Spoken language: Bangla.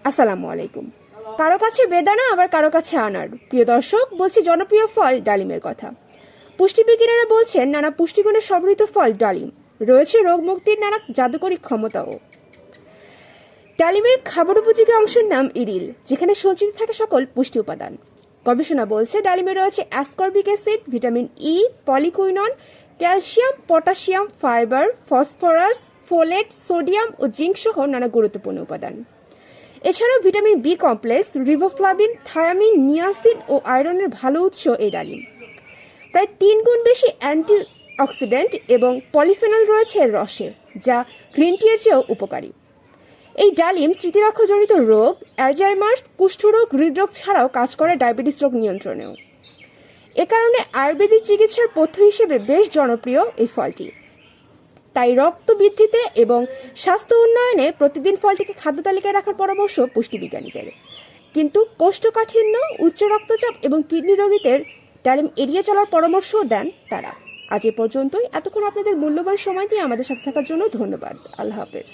আসসালামু আলাইকুম। কারো কাছে বেদানা আবার কারো কাছে আনার। প্রিয় দর্শক, বলছি জনপ্রিয় ফল ডালিমের কথা। পুষ্টিবিজ্ঞানীরা বলছেন নানা পুষ্টিগুণে সমৃদ্ধ ফল ডালিম রয়েছে রোগ মুক্তির নানা জাদুকরী ক্ষমতাও। ডালিমের খাবার উপযোগী অংশের নাম ইরিল, যেখানে সঞ্চিত থাকে সকল পুষ্টি উপাদান। গবেষণা বলছে ডালিমে রয়েছে ascorbic acid, vitamin E, polyquinone, calcium, potassium, fibre, phosphorus, folate, sodium ও জিঙ্ক সহ নানা গুরুত্বপূর্ণ উপাদান। এছাড়াও vitamin B complex, riboflavin, thiamine, niacin ও আয়রনের ভালো উৎস এই ডালিম। প্রায় 3 গুণ বেশি অ্যান্টি অক্সিডেন্ট এবং পলিফেনল রয়েছে এর রসে, যা গ্রিন টি এর চেয়েও উপকারী। এই ডালিম স্মৃতিরক্ষাজনিত রোগ, অ্যালজাইমার্স, কুষ্ঠরোগ, হৃদরোগ ছাড়াও কাজ করে ডায়াবেটিস রোগ নিয়ন্ত্রণেও। এ কারণে আয়ুর্বেদিক চিকিৎসার পথ্য হিসেবে বেশ জনপ্রিয় এই ফলটি। তাই রক্ত বৃদ্ধিতে এবং স্বাস্থ্য উন্নয়নে প্রতিদিন ফলটিকে খাদ্য তালিকায় রাখার পরামর্শ পুষ্টিবিজ্ঞানীদের। কিন্তু কোষ্ঠকাঠিন্য, উচ্চ রক্তচাপ এবং কিডনি রোগীদের ডালিম এড়িয়ে চলার পরামর্শও দেন তারা। আজ এ পর্যন্তই। এতক্ষণ আপনাদের মূল্যবান সময় দিয়ে আমাদের সাথে থাকার জন্য ধন্যবাদ। আল্লাহ হাফেজ।